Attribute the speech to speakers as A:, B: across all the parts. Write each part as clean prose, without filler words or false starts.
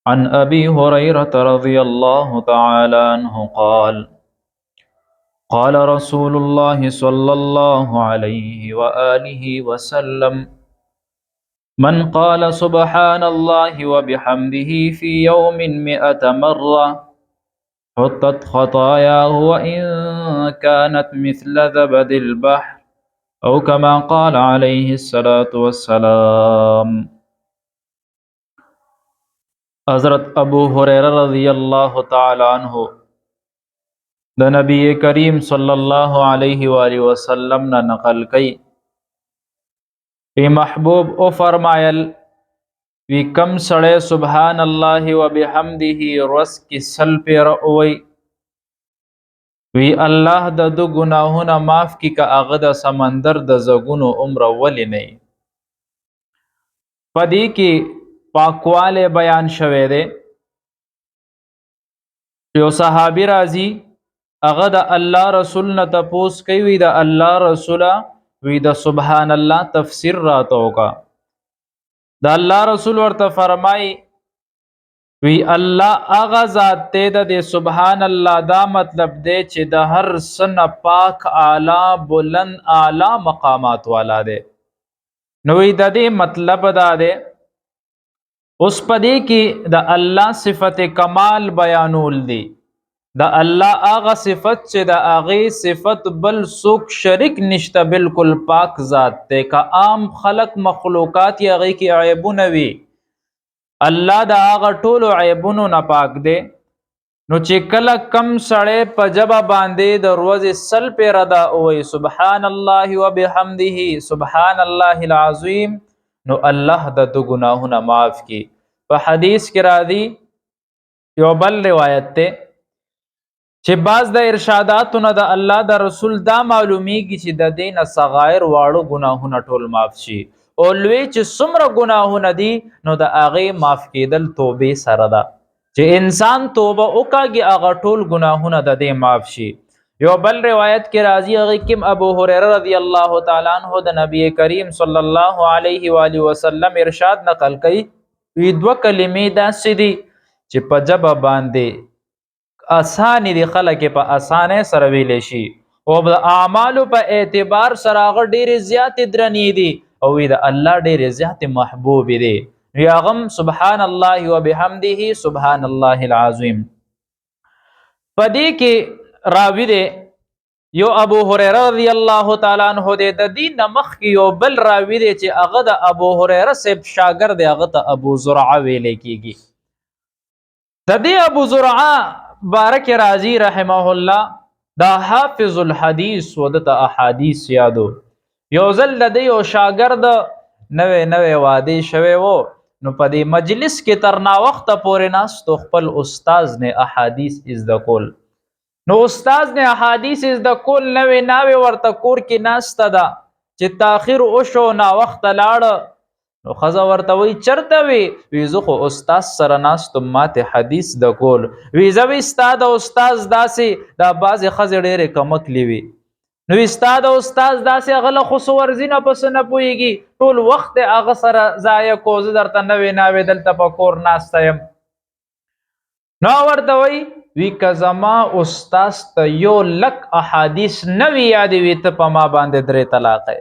A: عن أبي هريرة رضي الله تعالى عنه قال قال رسول الله صلى الله عليه وآله وسلم من قال سبحان الله وبحمده في يوم 100 مرة حطت خطاياه وإن كانت مثل زبد البحر أو كما قال عليه الصلاة والسلام. حضرت ابو هریرہ رضی اللہ تعالی عنہ د نبی کریم صلی الله علیه و آله وسلم نه نقل کئ ای محبوب او فرمایل وی کم سړی سبحان الله وبحمده رس کی سل پیر اوئی وی الله د دو گناهونه معاف کی که هغه د سمندر د زګونو عمر ولی نه پدې کې پاکواله بیان شوه دی. یو صحابي راځي هغه د الله رسول نه تپوس کوي وی د الله رسوله وی د سبحان الله تفسیر راته وکا. د الله رسول ورته فرمای وی الله هغه ذات ته د سبحان الله دا مطلب دی چې د هر سن پاک اعلی بلند اعلی مقامات والا دی. نو د دې مطلب دا دی اوس پدې کې د الله صفت کمال بیانول دي. د الله هغه صفت چې د هغه صفت بل څوک شریک نشته بالکل پاک ذات ته که عام خلق مخلوقات یې هغه کې عیبونه وي الله د هغه ټولو عیبونو نه پاک دی. نو چې کله کم سړی په جبه باندې د ورځې سل پیره دا وایي سبحان الله وبحمده سبحان الله العظیم نو الله د دو گناهونه معاف کی. په حدیث کې راځي یو بل روایت ته چې بعض د ارشاداتو نه د الله د رسول دا معلومیږي چې د دین صغائر واړو گناهونه ټول معاف شي او لوی چې څومره گناهونه دي نو د هغه معاف کېدل توبه سره ده چې انسان توبه وکړي هغه ټول گناهونه د دې معاف شي. یو بل روایت کې راځي هغه کې ابو هريره رضی الله تعالی عنہ د نبی کریم صلی الله علیه و آله وسلم ارشاد نقل کړي وی دوه کلمې داسې دي چې په جبه باندې آسان دي خلک په اسانه سره ویل شي او د اعمالو په اعتبار سره هغه ډېر زیات درنې دي او د الله ډېر زیات محبوب دي. یاغم سبحان الله وبحمده سبحان الله العظیم. پدې کې راوی دی یو ابو هريره رضی الله تعالی عنہ د دین مخ کې یو بل راوی دی چې هغه د ابو هريره سب شاګرد هغه ته ابو زرعه ویل کېږي. د دې ابو زرعه بارک رازی رحمه الله دا حافظ الحدیث و د احادیث یادو یو ځل د یو شاګرد نوې واده شوی وو نو په دې مجلس کې تر نا وخت پورې ناستو خپل استاد نه احادیث از د کول نو استاد نه احادیث از د کول نوې ورته کور کې ناسته ده چې تاخير او شو نا وخت لاړ نو خزا ورته وی چرته وی زه خو استاد سره ناست ماته حدیث د کول وی زوی استاد او استاد داسې دا بعض خزه ډېر کمکلی وی نو استاد او استاد داسې غله خو ورزینه پس نه پويږي ټول وخت هغه سره ضایع کوز درته نوې دلته پکور ناست یم نو ورته وی کزما استاد ته یو لک احادیث نوې یاد وی ته په ما باندې درې طلاق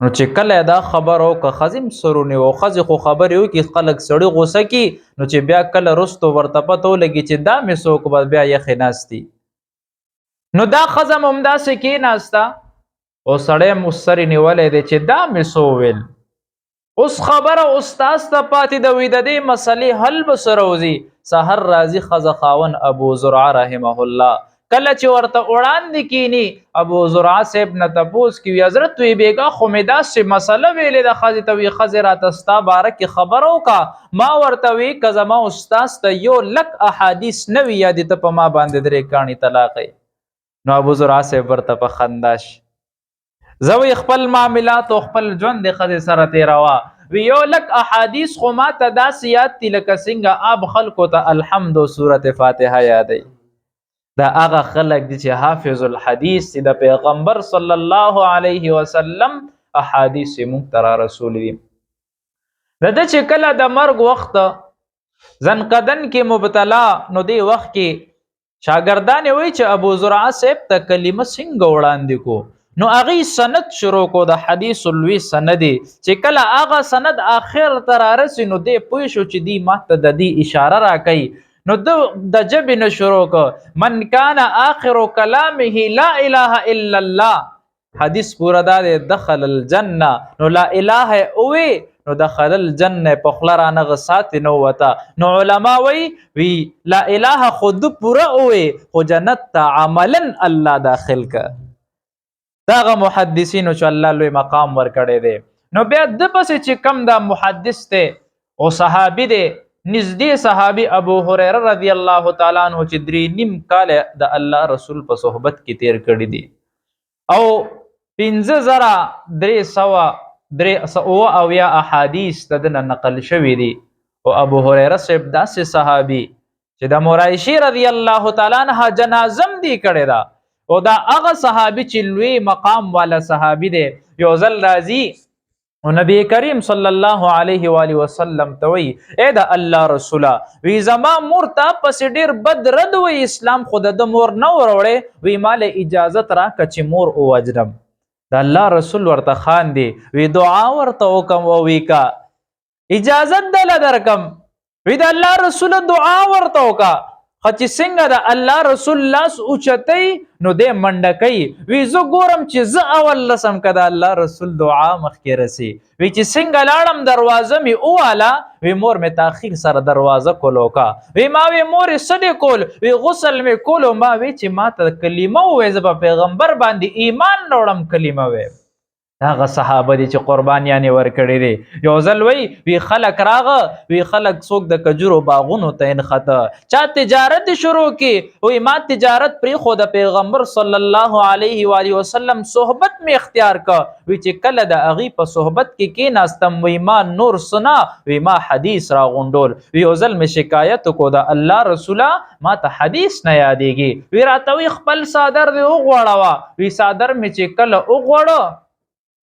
A: نو چې کله دا خبر او که خزم سرونه او خز خو خبر یو کې خلک سړی غوسه کی نو چې بیا کله رستو ورته پته لګي چې دا مې سوک بیا یې خناستي نو دا خزم همدا سکه ناستا او سړی مستری نیولې دی چې دا مې سوول اوس خبره استاد ته پاتې د وې د دې مسلې حل بسروزي سحر رازي خزخاون ابو زرعه رحمه الله کله چې ورته وړاندې کینی ابو زرعه صاحب نه تپوس کی حضرت وی بیگا خمیدا سے مسله ویلې د خزې ته وی خزرا تستا بارک خبرو کا ما ورته وی کزما استاد ته یو لک احادیث نوی یاد ته په ما باندې درې کانی طلاق نو ابو زرعه صاحب ورته په خنداش زوی خپل معاملات او خپل ژوند د خزې سره تیروا وی یو لک احادیث خو ما ته داسیات تلک څنګه اب خلکو ته الحمد سوره فاتحه یادای دا هغه خلق دي چې حافظ الحدیث د پیغمبر صلی الله علیه وسلم احادیث مخترا رسول دي د چې کله د مرګ وخت زنقدن کې مبتلا. نو دی وخت کې شاګردان وی چې ابو زرعه صاحب ته کلمه څنګه وړاندې کو. نو هغه سند شروع کو د حدیث الوی سند چې کله هغه سند اخر تر رسي نو دی پوه شو چې دی ماته د دې اشاره را کوي. نو د جبه نه شروع کو من کان اخر کلامه لا اله الا الله. حدیث پورا دا دخل الجنه. نو لا اله اوه نو دخل الجنه په خلرانه غسات نو وتا. نو علما وی لا اله خود پورا اوه خو جنت ته عملا الله داخل کا. داغه محدثینو چې الله لوی مقام ور کړی دی. نو بیا د پسې چې کم دا محدث ته او صحابي دی نږدې صحابي ابو هريره رضی الله تعالی عنہ چې 3.5 کال د الله رسول په صحبت کې تیر کړی دی او 5300 احادیث دنه نقل شوی دي. او ابو هريره صاحب داسې صحابي چې د مرایشی رضی الله تعالی عنہ جنازم دی کړی دا او دا هغه صحابي چې لوی مقام والا صحابي دی. یو ځل راځي او نبی کریم صلی الله علیه و آله وسلم ته وی اے د الله رسوله وی زما مور ته پس ډیر بد رد وی اسلام خود د مور نه وروړي وی مال اجازه را کچ مور او وجرم. د الله رسول ورته خان دی وی دعا ورته وکم او وی کا اجازه دل درکم. وی د الله رسول دعا ورته وکا خچ څنګه د الله رسول لاس اوچتای نو د منډکای وی زه ګورم چې زه اول لسم کده الله رسول دعا مخکې رسی. وی چې څنګه لاړم دروازه می اواله وی مور می تاخیر سره دروازه کولو کا. وی ما وی مور سړی کول وی غسل می کولو ما وی چې ما ته کلمه وې ز په پیغمبر باندې ایمان وروړم کلمه وې. هغه صحابه دي چې قربانیان ور کړی دي. یو ځل وی خلک راغه وی خلک څوک د کجورو باغونو ته انخته چا تجارت شروع کی وی ما تجارت پری خو د پیغمبر صلی الله علیه و آله وسلم صحبت می اختیار کا. وی چې کله د اغي په صحبت کې ناستم وی ما نور سنا وی ما حدیث را غونډول. وی یو ځل می شکایت کو د الله رسوله ما ته حدیث نه یادېږي. وی راته وی خپل صادر دی وغوړوا. وی صادر می چې کله وغوړو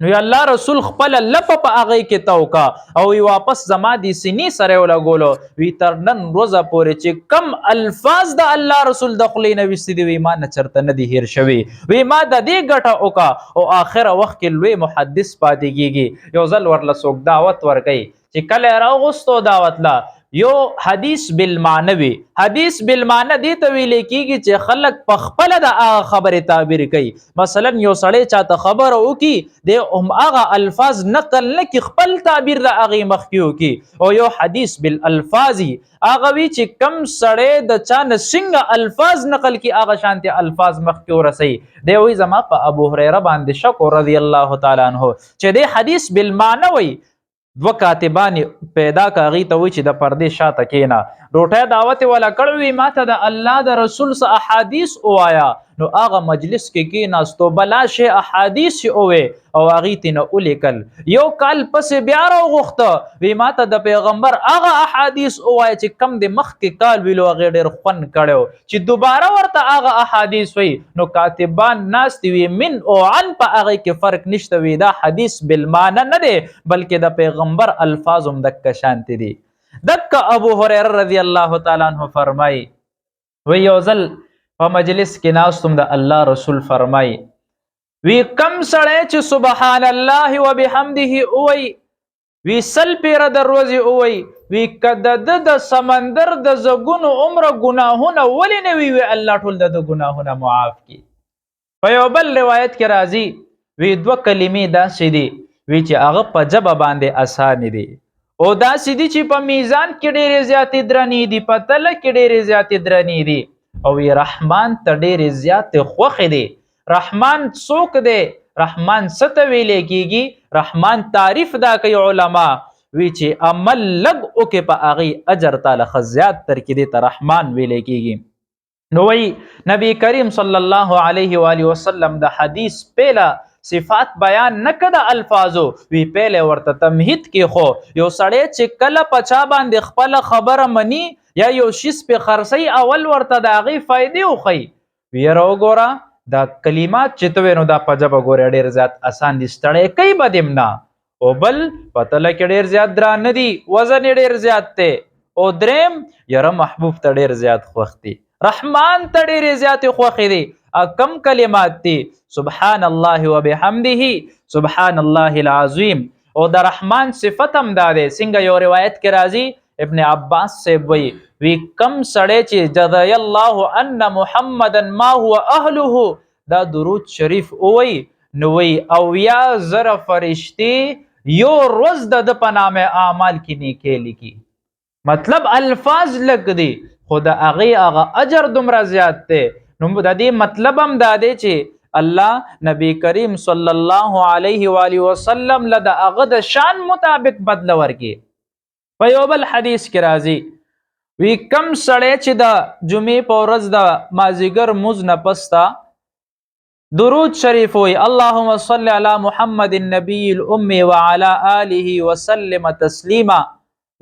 A: نو الله رسول خپل لپ په هغه کې توکا او واپس زما دي سینې سره ولګولو. وی تر نن روزه پورې چې کم الفاظ د الله رسول د خلې نه وستې دی وی ما نه چرته نه دی هیر شوی. وی ما د دې ګټه وکا او اخر وخت کې لوی محدث پاتې کیږي. یو ځل ورله څوک دعوت ورکي چې کله راغستو دعوت لا یو حدیث بالمعنوي. حدیث بالمعنی دی ته ویل کیږي چې خلک په خپل د خبره تعبیر کوي. مثلا یو سړی چاته خبر وکي د هغه الفاظ نقل نه کی خپل تعبیر د هغه مخکیو کی. او یو حدیث بالالفاظ هغه وی چې کم سړی د چا نسنګ الفاظ نقل کی هغه شانتي الفاظ مخکیو رسي. دی وی زما په ابو هريره باندې شک رضی الله تعالی عنہ چې د حدیث بالمعنی وی دو کاتبان پیدا کاغي ته وی چې د پردې شاته کینا روټه دعوت ولا کړوي ماته د الله د رسول س احادیث اوایا. نو هغه مجلس کې ناستو بلا شی احادیث اوه او هغه تنه الیکل. یو کال پس بیا راغخته وی ماته د پیغمبر هغه احادیث اوایا چې کم د مخ کې کال ویلو هغه ډیر خون کړو چې دوباره ورته هغه احادیث وی. نو کاتبان ناست وی من او عن په هغه کې فرق نشته وی دا حدیث بالمعنی نه دی بلکې د پیغمبر الفاظم دک شانتی دي. دک ابو هريره رضی الله تعالی عنہ فرمای وی یو ځل په مجلس کې ناستم د الله رسول فرمای وی کم سړی چې سبحان الله وبحمده اوئی وی سل پیر دروازه اوئی وی کده د سمندر د زګونو عمر گناهونه ولی نه وی الله ټول د گناهونه معاف کی. په یو بل روایت کې راځي وی دو کلمې دا سیدی وی چې هغه په جبه باندې اسان دي او دا سیدی چې په میزان کې ډېرې زیاتې درنې دي په تله کې ډېرې زیاتې درنې دي. او وی رحمان ته ډېرې زیاتې خوښې دي. رحمان څوک دی؟ رحمان څه ته ویل کیږي؟ رحمان تعریف دا کوي علما وی چې عمل لګ وکړي په هغې اجر تعالی ښه زیات ترکې دې ته رحمان ویل کیږي. نو وی نبی کریم صلی الله علیه و آله وسلم د حدیث پیله صفات بیان نکده الفاظو وی پهله ورته تمهید کې خو یو سړی چې کله پچا باندې خپل خبره منی یا یو شیس په خرسي اول ورته د هغه فائدې وخی. ویره وګوره دا کلمات چې تو نو دا پجب وګوره ډیر زیات آسان دي ستړی کوي بدیم نه او بل پتل کې ډیر زیات دران دي وزن ډیر زیات ته او دریم یره محبوب ته ډیر زیات خوښ دي، رحمان ته ډیر زیات خوښ دي. کم کلمات دي؟ سبحان الله وبحمده سبحان الله العظیم. او د رحمان صفت هم دا دی، څنګه یو روایت کې راځي ابن عباس سے وی کم سړی چې جزای الله ان محمدا ما هو اهله دا درود شریف اووی نو وی اویا زره فرشتي یو روز د په نامه اعمال کې نیکي لیکي. مطلب الفاظ لګ دي خو د هغه اجر دومره زیات دی. نو د دې مطلب هم دا دی چې الله نبی کریم صلی الله علیه و آله وسلم له د هغه د شان مطابق بدله ورکړي. په یو بل حدیث کې راځي وی کم سړی چې د جمعې په ورځ د مازیګر مونځ نه پسته درود شریف وی اللهم صل علی محمد النبی الامي وعلى آله وسلم تسلیما،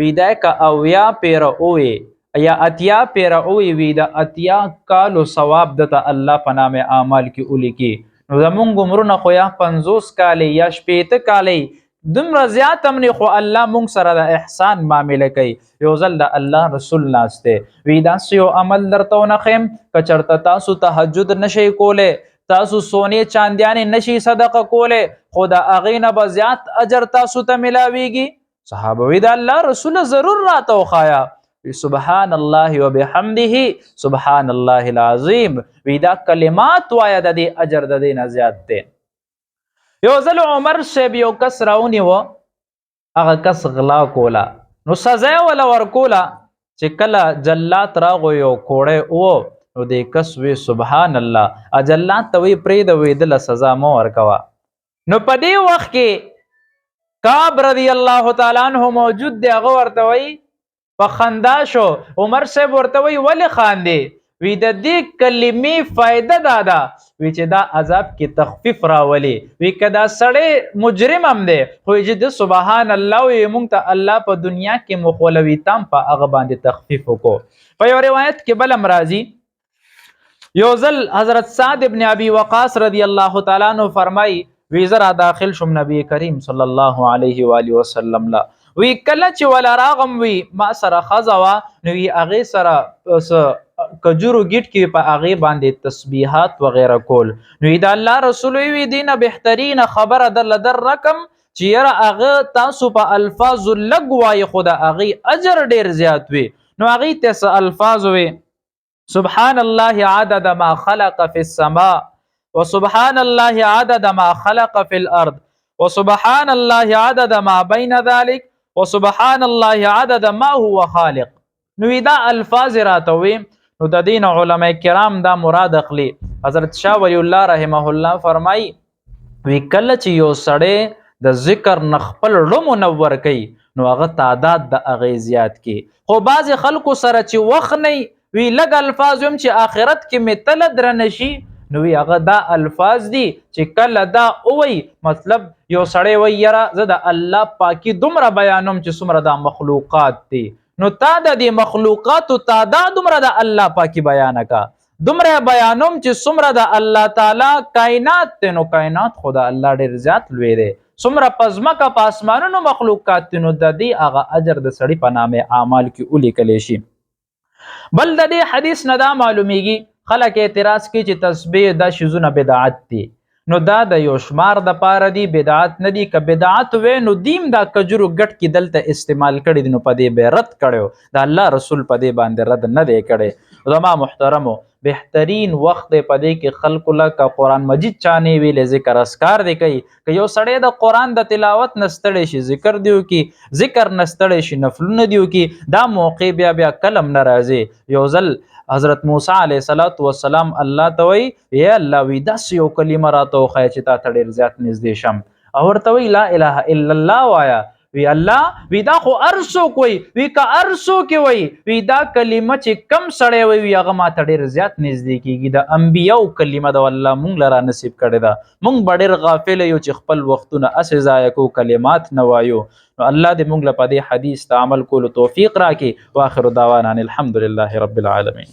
A: وی دا که اویا پیره اوی یا اتیا پیره اوی وی د اتیا کالو ثواب دته الله په نامه اعمال کې ولیکي. نو زمونږ عمرونه خو یا 50 کالی یا 60 کالی دومره زیات هم نه، خو الله مونږ سره د احسان معامله کوي. یو ځل د الله رسول ناسته وی داسې یو عمل درته ونښیم که چېرته تاسو تهجد نشئ کولی، تاسو سونې چاندیانې نشئ صدقه کولی، خو د هغې نه به زیات اجر تاسو ته ملاویږي. صحابه وی د الله رسول ضرور راته وښایه. سبحان الله وبحمده سبحان الله العظیم. وی دا کلمات وایه د دې اجر د دې نه زیات دی. یو ځل عمر صاحب یو کس راونیوه، هغه کس غلا کوله، نو سزا یې وله ورکوله. چې کله جلات راغو یو کوړی و نو دې کس وی سبحان الله، جلات ته وی پرېږده وی دله سزا مه ورکوه. نو په دې وخت کې کعب رضی الله تعالی عنہ موجود دی، هغه ورته وی په خندا شو. عمر صاحب ورته وی ولې خاندې؟ وی د دې کلمې فایده دا ده وی چې دا عذاب کې تخفیف راولي. وی که دا سړی مجرم هم دی خو چې د سبحان الله وی مونږ ته الله په دنیا کې مخولوي تام په هغه باندې تخفیف وکړو. په یو روایت کې بل هم راځي یو ځل حضرت سعد ابن ابي وقاص رضی الله تعالی عنہ فرمایي وی زرا داخل شم نبی کریم صلی الله علیه و آله وسلم لا. وی کله چې ولا راغم وی ما سره خزوا نو وی هغه سره کجورو گیټ کې په هغه باندې تسبیحات وغیرہ کول. نو دا الله رسول وی دینه بهترین خبره در رقم چې یره هغه تاسو په الفاظ لګوای خدا هغه اجر ډیر زیات وي. نو هغه ته الفاظ وی سبحان الله عدد ما خلق في السماء وسبحان الله عدد ما خلق في الارض وسبحان الله عدد ما بين ذلك وسبحان الله عدد ما هو خالق. نو دا الفاظ راتوي. نو د دین علماء کرام دا مراد اخلي. حضرت شاه ولی الله رحمه الله فرمای وی کله چې یو سړی د ذکر نخپل ړو منور کوي نو هغه تعداد د هغه زیات کی. خو بعض خلکو سره چې وخت نه وی لګ الفاظ هم چې آخرت کې متل درنشي نو هغه دا الفاظ دي چې کله دا اووی مطلب یو سړی وی یره زه د الله پاکي دومره بیانوم چې څومره دا مخلوقات دي، نو تا د دې مخلوقاتو تعداد دومره د الله پاکي بیانه کا، دومره بیانوم چې څومره د الله تعالی کائنات دی. نو کائنات خو د الله ډیر زیات لوی دی، څومره په ځمکه په اسمانونو مخلوقات دي، نو د دې هغه اجر د سړي په نامه اعمال کې ولیکلی شي. بل د دې حدیث نه دا معلومیږي خلک اعتراض کوي چې تسبیح دا شیزونه بدعت دي. نو دا د یو شمار د پاره دی، بدعت نه دي. که بدعت وې نو دیم دا کجورو ګټ کې دلته استعمال کړي دي نو په دې به رد کړو، د الله رسول په دې باندې رد نه دی کړی. زما محترمو بهترین وخت دی په دې کې خلکو لکه قرآن مجید چانې ویلې ذکر اسکار دی کوي. که یو سړی د قرآن د تلاوت نستړی شي ذکر دیو کی، ذکر نستړی شي نفلونه دیو کی، دا موقع بیا کلم نه راځي. یو ځل حضرت موسی علیه السلام الله ته وی یا الله وی داسې یو کلمه راته وښایه چې تا ته ډېر زیات نږدې شم. او ورته وی لا اله الا الله وایا. وی الله وی دا خو هر څوک وی، وی که هر څوک وی وی دا کلمه چې کم سړی وی هغه ما ته ډېر زیات نږدې کېږي. د انبیاو کلمه ده والله مونږ له را نصیب کړې ده. مونږ به ډېر غافل یو چې خپل وختونه هسې ضایع کوو، کلمات نه وایو. نو الله دې مونږ له په دې حدیث ته عمل کولو توفیق راکړي. واخر دعوانا ان الحمد لله رب العالمین.